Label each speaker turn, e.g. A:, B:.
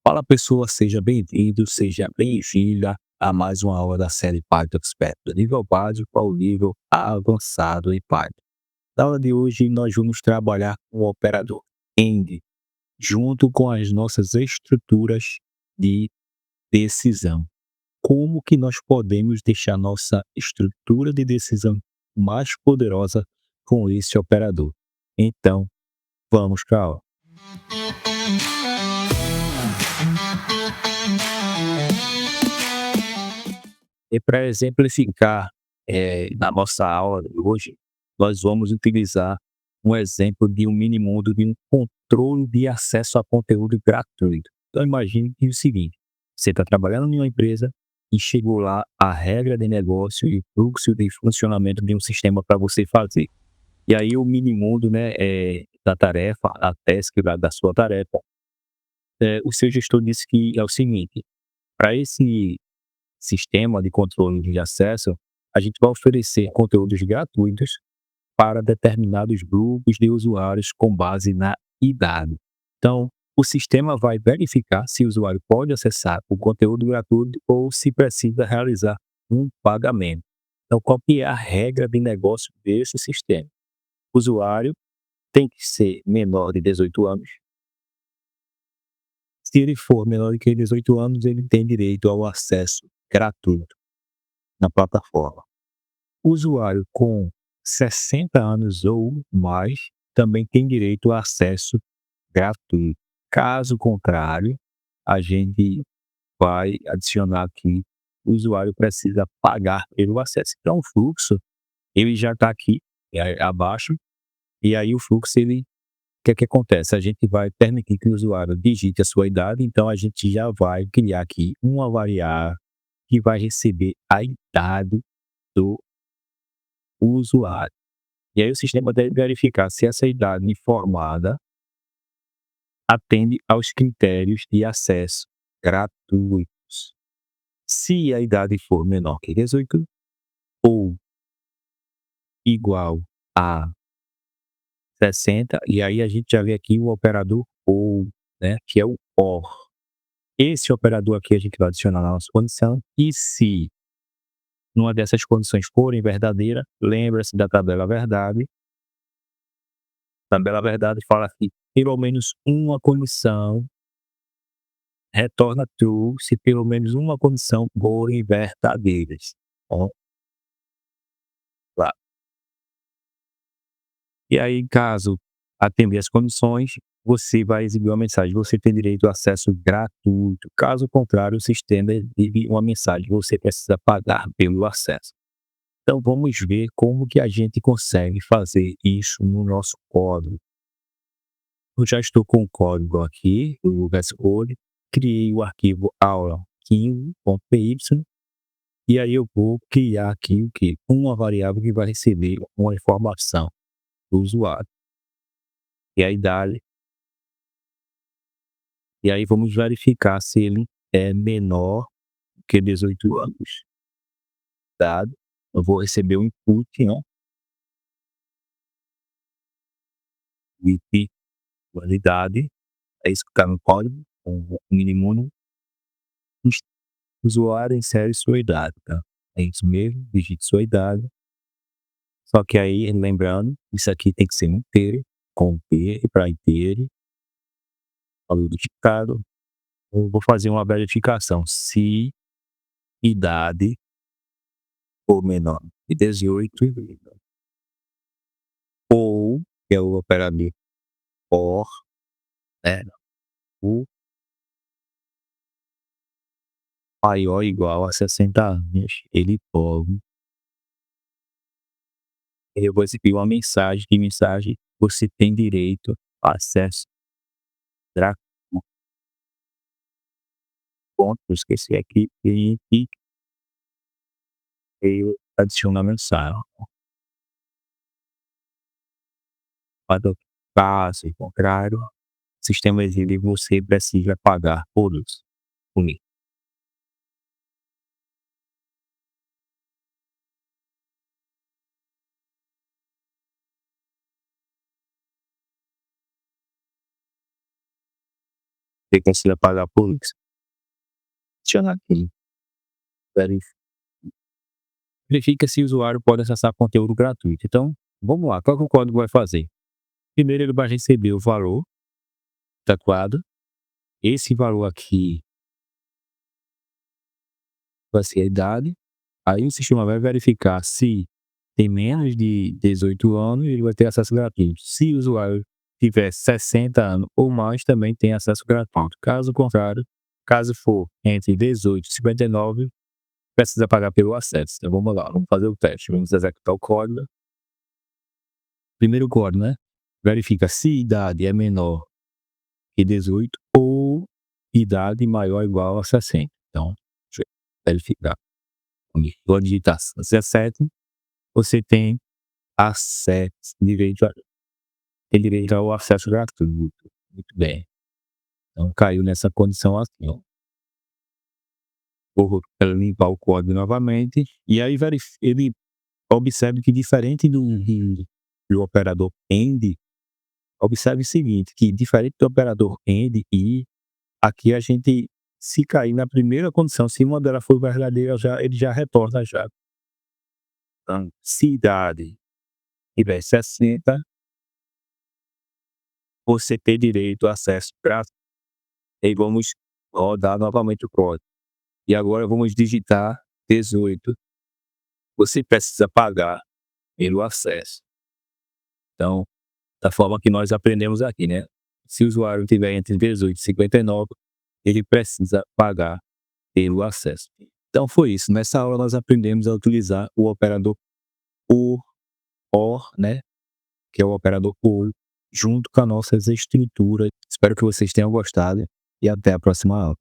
A: Fala pessoa, seja bem-vindo, seja bem-vinda a mais uma aula da série Python Expert, do nível básico ao nível avançado em Python. Na aula de hoje, nós vamos trabalhar com o operador AND, junto com as nossas estruturas de decisão. Como que nós podemos deixar nossa estrutura de decisão mais poderosa com esse operador? Então, vamos para a aula. E para exemplificar, na nossa aula de hoje, nós vamos utilizar um exemplo de um mini-mundo de um controle de acesso a conteúdo gratuito. Então imagine que é o seguinte, você está trabalhando em uma empresa e chegou lá a regra de negócio e fluxo de funcionamento de um sistema para você fazer. E aí o mini-mundo, né, da tarefa, a task da sua tarefa, o seu gestor disse que é o seguinte, para esse sistema de controle de acesso, a gente vai oferecer conteúdos gratuitos para determinados grupos de usuários com base na idade. Então, o sistema vai verificar se o usuário pode acessar o conteúdo gratuito ou se precisa realizar um pagamento. Então, qual que é a regra de negócio desse sistema? O usuário tem que ser menor de 18 anos. Se ele for menor de 18 anos, ele tem direito ao acesso gratuito na plataforma. O usuário com 60 anos ou mais também tem direito a acesso gratuito. Caso contrário, a gente vai adicionar aqui, o usuário precisa pagar pelo acesso. Então, o fluxo, ele já está aqui abaixo, e aí o fluxo, o que acontece? A gente vai permitir que o usuário digite a sua idade, então a gente já vai criar aqui uma variável que vai receber a idade do usuário. E aí o sistema deve verificar se essa idade informada atende aos critérios de acesso gratuitos. Se a idade for menor que 18 ou igual a 60, e aí a gente já vê aqui o operador OR, né, que é o OR. Esse operador aqui a gente vai adicionar na nossa condição, e se numa dessas condições forem verdadeira, lembra-se da tabela verdade. Tabela verdade fala que pelo menos uma condição retorna true se pelo menos uma condição forem verdadeiras. Ó, lá. E aí, caso atender as condições, você vai exibir uma mensagem: você tem direito a acesso gratuito. Caso contrário, o sistema exibe uma mensagem: você precisa pagar pelo acesso. Então, vamos ver como que a gente consegue fazer isso no nosso código. Eu já estou com o código aqui, o VS Code, criei o arquivo aula15.py, e aí eu vou criar aqui o quê? Uma variável que vai receber uma informação do usuário, e a idade, e aí vamos verificar se ele é menor que 18 anos. Dado, eu vou receber o input, ó, with validade, é isso que está no código, o mínimo, o usuário insere sua idade, tá? É isso mesmo, digite sua idade. Só que aí, lembrando, isso aqui tem que ser inteiro, com P para inteiro, valor identificado. Eu vou fazer uma verificação. Se idade for menor de 18, ou, que é o operador OR, né, o maior ou igual a 60 anos, ele pode. Eu vou exibir uma mensagem, que mensagem você tem direito a acesso gratuito. Ponto, eu esqueci aqui, e eu adiciono a mensagem. Quando caso contrário, o sistema exige você precisa pagar por isso. Comigo. Você precisa pagar por isso. Adicionar aqui, verifica se o usuário pode acessar conteúdo gratuito. Então, vamos lá, qual que o código vai fazer? Primeiro ele vai receber o valor adequado. Esse valor aqui vai ser a idade. Aí o sistema vai verificar se tem menos de 18 anos, ele vai ter acesso gratuito. Se o usuário tiver 60 anos ou mais, também tem acesso gratuito. Caso contrário, caso for entre 18 e 59, precisa pagar pelo acesso. Então vamos lá, vamos fazer o teste. Vamos executar o código. Primeiro código, né? Verifica se idade é menor que 18 ou idade maior ou igual a 60. Então, deixa eu verificar. Vou digitar 17, você tem acesso, tem direito ao acesso gratuito. Muito bem. Então caiu nessa condição assim, ó. Vou limpar o código novamente. E aí ele observe que diferente do operador AND, observe o seguinte, que diferente do operador AND e aqui a gente, se cair na primeira condição, se uma delas for verdadeira, ele já retorna já. Então, se idade tiver 60, você tem direito a acesso gratuito. E vamos rodar novamente o código. E agora vamos digitar 18. Você precisa pagar pelo acesso. Então, da forma que nós aprendemos aqui, né? Se o usuário tiver entre 18 e 59, ele precisa pagar pelo acesso. Então foi isso. Nessa aula nós aprendemos a utilizar o operador OR, né? Que é o operador OR, junto com as nossas estruturas. Espero que vocês tenham gostado e até a próxima aula.